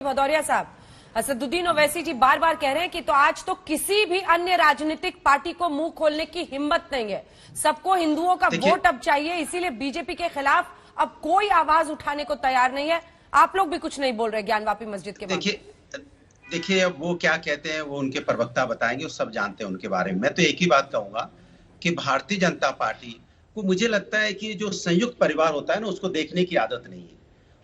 भदौरिया साहब, असदुद्दीन ओवैसी जी बार बार कह रहे हैं कि तो आज तो किसी भी अन्य राजनीतिक पार्टी को मुंह खोलने की हिम्मत नहीं है, सबको हिंदुओं का वोट अब चाहिए, इसीलिए बीजेपी के खिलाफ अब कोई आवाज उठाने को तैयार नहीं है। आप लोग भी कुछ नहीं बोल रहे ज्ञानवापी मस्जिद के बारे में। देखिए वो क्या कहते हैं वो उनके प्रवक्ता बताएंगे, वो सब जानते हैं उनके बारे में। मैं तो एक ही बात कहूंगा कि भारतीय जनता पार्टी को मुझे लगता है कि जो संयुक्त परिवार होता है ना, उसको देखने की आदत नहीं है।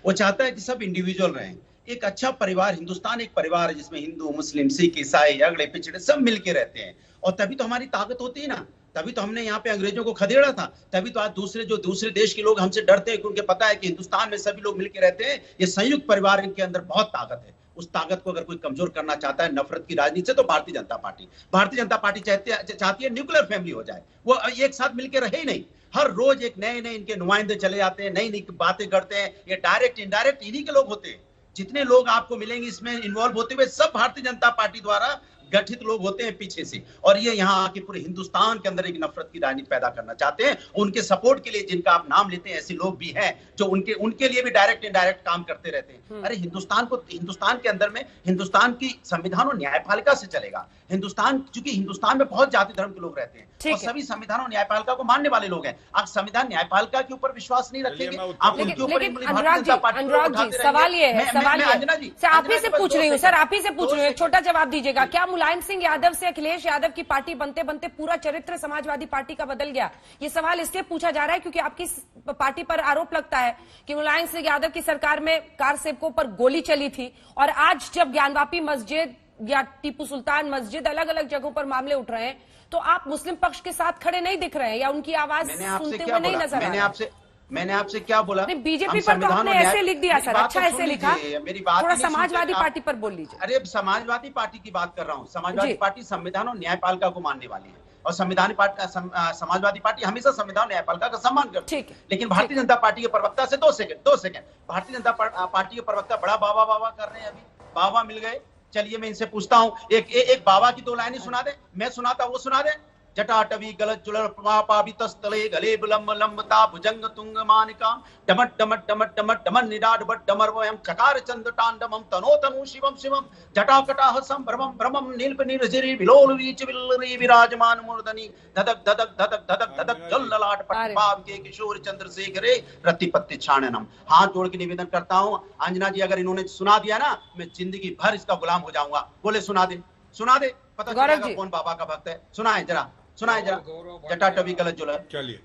वो चाहता है कि सब इंडिविजुअल रहें। एक अच्छा परिवार, हिंदुस्तान एक परिवार है जिसमें हिंदू, मुस्लिम, सिख, ईसाई, अगड़े पिछड़े सब मिलके रहते हैं, और तभी तो हमारी ताकत होती है ना। तभी तो हमने यहाँ पे अंग्रेजों को खदेड़ा था, तभी तो आज दूसरे देश के लोग हमसे डरते हैं, क्योंकि पता है कि हिंदुस्तान में सभी लोग मिलके रहते हैं। ये संयुक्त परिवार, इनके अंदर बहुत ताकत है। उस ताकत को अगर कोई कमजोर करना चाहता है नफरत की राजनीति से, तो भारतीय जनता पार्टी चाहती है न्यूक्लियर फैमिली हो जाए, वो एक साथ मिलकर रहे ही नहीं। हर रोज एक नए नए इनके नुमाइंदे चले जाते हैं, नई नई बातें करते हैं। ये डायरेक्ट इनडायरेक्ट इन्हीं के लोग होते हैं। जितने लोग आपको मिलेंगे इसमें इन्वॉल्व होते हुए, सब भारतीय जनता पार्टी द्वारा गठित लोग होते हैं पीछे से, और ये यहाँ आके पूरे हिंदुस्तान के अंदर एक नफरत की राजनीति पैदा करना चाहते हैं। उनके सपोर्ट के लिए जिनका आप नाम लेते हैं, ऐसे लोग भी हैं जो उनके लिए भी डायरेक्ट इनडायरेक्ट काम करते रहते हैं। अरे हिंदुस्तान के अंदर में हिंदुस्तान की संविधान और न्यायपालिका से चलेगा हिंदुस्तान, क्योंकि हिंदुस्तान में बहुत जाति धर्म के लोग रहते हैं और सभी संविधान और न्यायपालिका को मानने वाले लोग हैं। आप संविधान न्यायपालिका के ऊपर विश्वास नहीं रखेंगे, आप उनके ऊपर। अनुराग जी, सवाल ये है, आप ही से पूछ रही हूँ सर, आप ही से पूछ रही हूँ, छोटा जवाब दीजिएगा। क्या मुलायम सिंह यादव से अखिलेश यादव की पार्टी बनते बनते पूरा चरित्र समाजवादी पार्टी का बदल गया? ये सवाल इसलिए पूछा जा रहा है क्योंकि आपकी पार्टी पर आरोप लगता है कि मुलायम सिंह यादव की सरकार में कार सेवकों पर गोली चली थी, और आज जब ज्ञानवापी मस्जिद या टीपू सुल्तान मस्जिद अलग अलग जगहों पर मामले उठ रहे हैं, तो आप मुस्लिम पक्ष के साथ खड़े नहीं दिख रहे हैं या उनकी आवाज सुनते हुए नहीं नजर आ रहे हैं। मैंने आपसे क्या बोला? बीजेपी पर तो आपने ऐसे लिख दिया सर, अच्छा ऐसे लिखा। मेरी बात थोड़ा समाजवादी पार्टी पर बोल लीजिए। अरे समाजवादी पार्टी की बात कर रहा हूँ। समाजवादी पार्टी संविधान और न्यायपालिका को मानने वाली है, और समाजवादी पार्टी हमेशा संविधान और न्यायपालिका का सम्मान करती है। लेकिन भारतीय जनता पार्टी के प्रवक्ता से दो सेकंड भारतीय जनता पार्टी के प्रवक्ता बड़ा बाबा कर रहे हैं। अभी बाबा मिल गए, चलिए मैं इनसे पूछता हूँ, एक बाबा की दो लाइनें सुना दे। मैं सुनाता, वो सुना दे। जटाटवी गलत जुलर पावितस्तले गले विलंब लंबता भुजंग तुंग मानिका डमट डमट डमट डमट डमन निडाड बट डमर वयम चकार चंद तांडवम तनो तनु शिवम शिवम जटाकटाह संभ्रमम भ्रमम नीलप नीरजरी विलोल वीच विल्लरी विराजमान मूर्धनि धदक धदक धदक धदक धदक जल ललाट पटपाव के किशोर चंद्रशेखरे रतिपत्ति छाणनम। हाथ जोड़ के निवेदन करता हूँ, अंजना जी अगर इन्होंने सुना दिया ना, मैं जिंदगी भर इसका गुलाम हो जाऊंगा। बोले सुना दे, पता चलेगा कौन बाबा का भक्त है। सुनाए जरा जटाटवी गलत जुलर, चलिए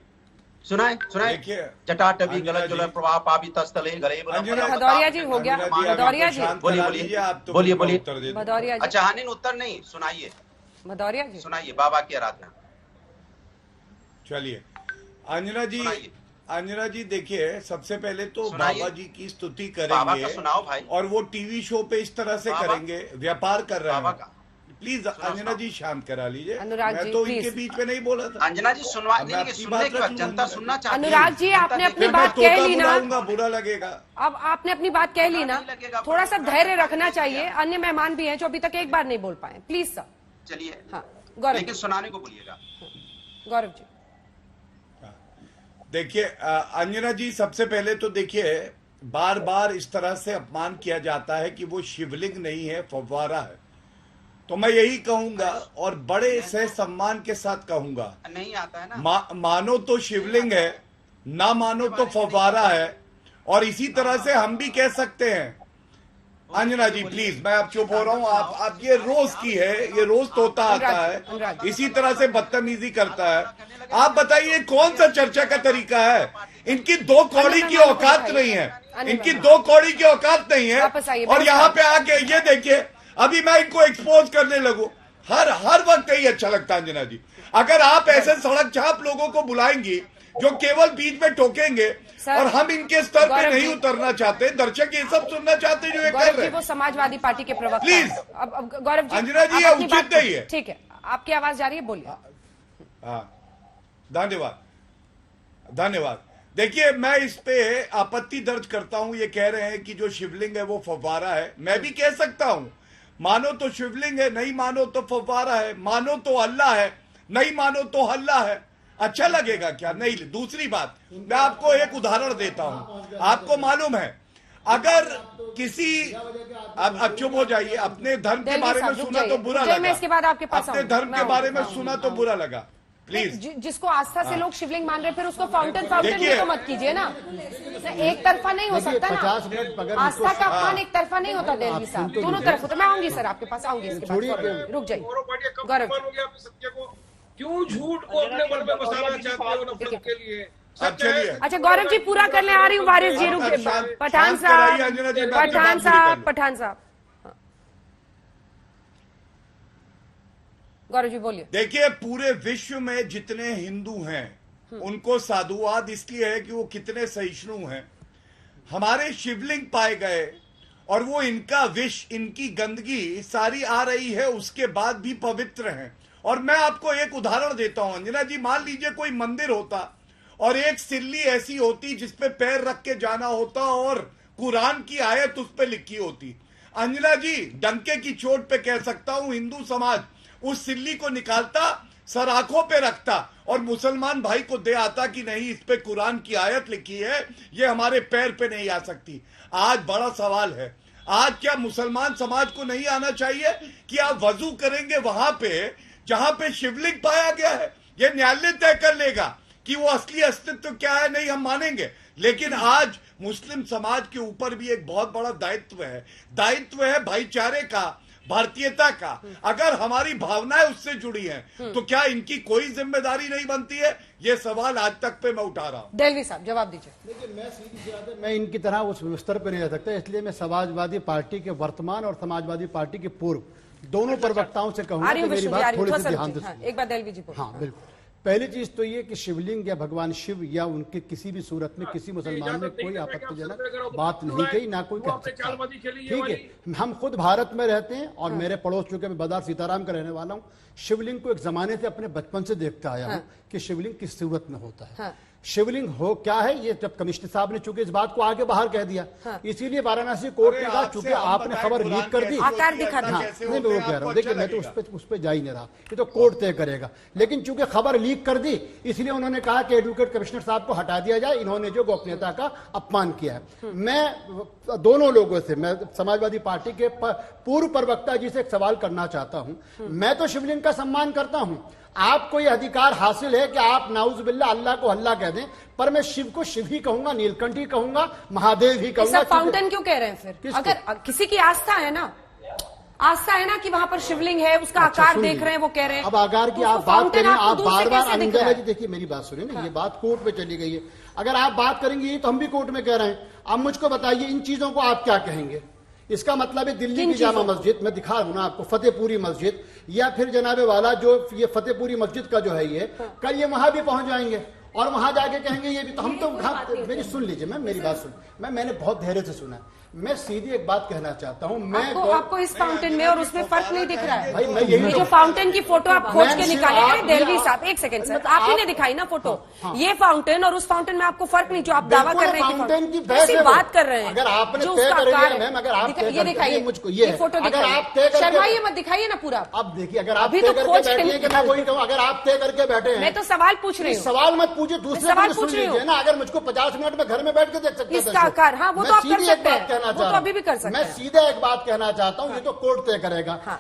सुनाए जटाटवी गलत जुलर प्रवाह पावित स्थले गले। भदौरिया जी हो गया, भदौरिया जी बोलिए भदौरिया जी। अच्छा हानि उत्तर नहीं, सुनाइए भदौरिया जी, सुनाइए बाबा की आराधना। चलिए अंजना जी देखिए, सबसे पहले तो बाबा जी की स्तुति करेंगे, सुनाओ भाई, और वो टीवी शो पे इस तरह से करेंगे, व्यापार कर रहे हैं। प्लीज अंजना जी शांत करा लीजिए, मैं तो इनके बीच में नहीं बोला था। अंजना जी जनता सुनना चाहती है। अनुराग जी आपने अपनी बात कह ली ना, बुरा लगेगा। अब आपने अपनी बात कह ली ना, थोड़ा सा धैर्य रखना चाहिए। अन्य मेहमान भी हैं जो अभी तक एक बार नहीं बोल पाए, प्लीज सर। चलिए हाँ गौरव, लेकिन सुनाने को बोलिएगा। गौरव जी देखिए अंजना जी, सबसे पहले तो देखिए बार बार इस तरह से अपमान किया जाता है कि वो शिवलिंग नहीं है, फव्वारा है। तो मैं यही कहूंगा और बड़े से सम्मान के साथ कहूंगा, नहीं आता है ना, मानो तो शिवलिंग है, ना मानो तो फव्वारा है। और इसी तरह से हम भी कह सकते हैं। अंजना जी प्लीज, मैं अब चुप हो रहा हूँ। आप ये रोज की है, ये रोज तोता आता है, इसी तरह से बदतमीजी करता है। आप बताइए कौन सा चर्चा का तरीका है? इनकी दो कौड़ी की औकात नहीं है, इनकी दो कौड़ी की औकात नहीं है। और यहाँ पे आके ये देखिए, अभी मैं इनको एक्सपोज करने लगूं, हर वक्त यही अच्छा लगता है। अंजना जी, अगर आप ऐसे सड़क छाप लोगों को बुलाएंगी जो केवल बीच में टोकेंगे, और हम इनके स्तर पे नहीं उतरना चाहते, दर्शक ये सब सुनना चाहते जो ये कर रहे हैं। वो समाजवादी पार्टी के प्रवक्ता प्लीज अब गौरव जी, अंजना जी ये उचित नहीं है। ठीक है, आपकी आवाज जा रही है, बोलिए। हाँ धन्यवाद। देखिए मैं इस पे आपत्ति दर्ज करता हूं। ये कह रहे हैं कि जो शिवलिंग है वो फव्वारा है। मैं भी कह सकता हूं, मानो तो शिवलिंग है, नहीं मानो तो फव्वारा है, मानो तो अल्लाह है, नहीं मानो तो हल्ला है। अच्छा लगेगा क्या? नहीं। दूसरी बात, मैं आपको एक उदाहरण देता हूं। आपको मालूम है अगर किसी अब चुप हो जाइए, अपने धर्म के बारे में सुना तो बुरा लगा, मैं इसके बाद आपके पास अपने धर्म के बारे में सुना तो बुरा लगा, प्लीज। जिसको आस्था से लोग शिवलिंग मान रहे, फिर उसको फाउंटेन भी तो मत कीजिए ना, एक तरफा नहीं हो सकता ना, आस्था का अपमान एक तरफा नहीं होता दिल्ली साहब, दोनों तरफ होता। मैं आऊंगी सर आपके पास, आऊंगी इसके बाद, रुक जाइए गौरव। क्यों झूठ को अपने मन में बसाना चाहते हो नफरत के लिए? चलिए, अच्छा गौरव जी पूरा करने आ रही हूँ, वारिस जी रुक, पठान साहब, पठान साहब, गौरव जी बोलिए। देखिए, पूरे विश्व में जितने हिंदू हैं उनको साधुवाद इसलिए है कि वो कितने सहिष्णु हैं। हमारे शिवलिंग पाए गए और वो इनका विष, इनकी गंदगी सारी आ रही है, उसके बाद भी पवित्र हैं। और मैं आपको एक उदाहरण देता हूं अंजना जी, मान लीजिए कोई मंदिर होता और एक सिल्ली ऐसी होती जिसपे पैर रख के जाना होता और कुरान की आयत उस पे लिखी होती। अंजना जी, डंके की चोट पे कह सकता हूं, हिंदू समाज उस सिल्ली को निकालता, सर आंखों पे रखता और मुसलमान भाई को दे आता कि नहीं, इस पे कुरान की आयत लिखी है, ये हमारे पैर पे नहीं आ सकती। आज बड़ा सवाल है, आज क्या मुसलमान समाज को नहीं आना चाहिए कि आप वजू करेंगे वहां पे जहां पे शिवलिंग पाया गया है? ये न्यायालय तय कर लेगा कि वो असली अस्तित्व क्या है, नहीं हम मानेंगे। लेकिन आज मुस्लिम समाज के ऊपर भी एक बहुत बड़ा दायित्व है भाईचारे का, भारतीयता का। अगर हमारी भावनाएं उससे जुड़ी हैं तो क्या इनकी कोई जिम्मेदारी नहीं बनती है? ये सवाल आज तक पे मैं उठा रहा हूं। दिल्ली साहब जवाब दीजिए। देखिए, मैं सीधी सी बात है, मैं इनकी तरह उस स्तर पर नहीं रह सकता, इसलिए मैं समाजवादी पार्टी के वर्तमान और समाजवादी पार्टी के पूर्व दोनों प्रवक्ताओं से कहूंगा कि मेरी बात थोड़ी सी ध्यान से एक बार दिल्ली जी हाँ बिल्कुल। पहली चीज तो ये कि शिवलिंग या भगवान शिव या उनके किसी भी सूरत में किसी मुसलमान ने कोई आपत्तिजनक बात नहीं कही, ना कोई कह सकता। ठीक है, हम खुद भारत में रहते हैं और मेरे पड़ोस, चूंकि मैं बाजार सीताराम का रहने वाला हूँ, शिवलिंग को एक जमाने से अपने बचपन से देखता आया हूँ कि शिवलिंग किस सूरत में होता है। शिवलिंग हो क्या है, ये जब कमिश्नर साहब ने चूंकि इस बात को आगे बाहर कह दिया, इसीलिए वाराणसी कोर्ट ने कहा, चूंकि आपने खबर लीक कर दी, आकार दिखा दिया। नहीं मैं वो कह रहा हूँ, देखिए मैं तो उस पर जा ही नहीं रहा, ये तो कोर्ट तय करेगा। लेकिन चूंकि खबर लीक कर दी, इसलिए उन्होंने कहा कि एडवोकेट कमिश्नर साहब को हटा दिया जाए, इन्होंने जो गोपनीयता का अपमान किया है। मैं दोनों लोगों से, मैं समाजवादी पार्टी के पूर्व प्रवक्ता जी से एक सवाल करना चाहता हूं। मैं तो शिवलिंग का सम्मान करता हूं, आपको यह अधिकार हासिल है कि आप नाउजुबिल्ला अल्लाह को अल्लाह कह दें, पर मैं शिव को शिव ही कहूंगा, नीलकंठ ही कहूंगा, महादेव ही कहूंगा। फाउंटेन क्यों कह रहे हैं फिर? अगर किसी की आस्था है ना, कि वहां पर शिवलिंग है, उसका आकार देख रहे हैं, वो कह रहे हैं। अब आकार की आप बात करें, आप बार बार अंजना जी देखिए मेरी बात सुनिए ना, ये बात कोर्ट में चली गई है। अगर आप बात करेंगे तो हम भी कोर्ट में कह रहे हैं। अब मुझको बताइए इन चीजों को आप क्या कहेंगे? इसका मतलब है दिल्ली की जामा मस्जिद, मैं दिखा रहा हूं ना आपको, फतेहपुरी मस्जिद, या फिर जनाबे वाला जो ये फतेहपुरी मस्जिद का जो है, ये कल ये वहां भी पहुंच जाएंगे और वहां जाके कहेंगे ये भी तो हम तो मेरी सुन लीजिए मैम, मेरी बात सुन, मैंने बहुत धैर्य से सुना। मैं सीधी एक बात कहना चाहता हूं, मैं आपको इस फाउंटेन में और उसमें फर्क नहीं दिख रहा है भाई? मैं यही जो फाउंटेन की फोटो आप खोज के निकाले, दिल्ली साहब एक सेकंड सर, आप ही ने दिखाई ना फोटो, ये फाउंटेन और उस फाउंटेन में आपको फर्क नहीं, जो आप दावा कर रहे हैं फाउंटेन की बात कर रहे हैं। अगर आपने तय कर लिया मैम, अगर आप ये दिखाइए मुझको, ये फोटो अगर आप तय शर्माइए मत, दिखाइए ना पूरा। अब देखिए, अगर आप तय करके बैठे हैं, मैं वही कहूँ, अगर आप तय करके बैठे हैं, मैं तो सवाल पूछ रही हूँ, सवाल मत पूछिए, दूसरे सवाल पूछ रही हूँ ना। अगर मुझको 50 मिनट में घर में बैठ के देख सकते हैं इसका आकार, हाँ वो तो आप कर सकते हैं, कहना वो तो अभी भी कर सकते हैं। मैं सीधा एक बात कहना चाहता हूँ, ये तो कोर्ट तय करेगा।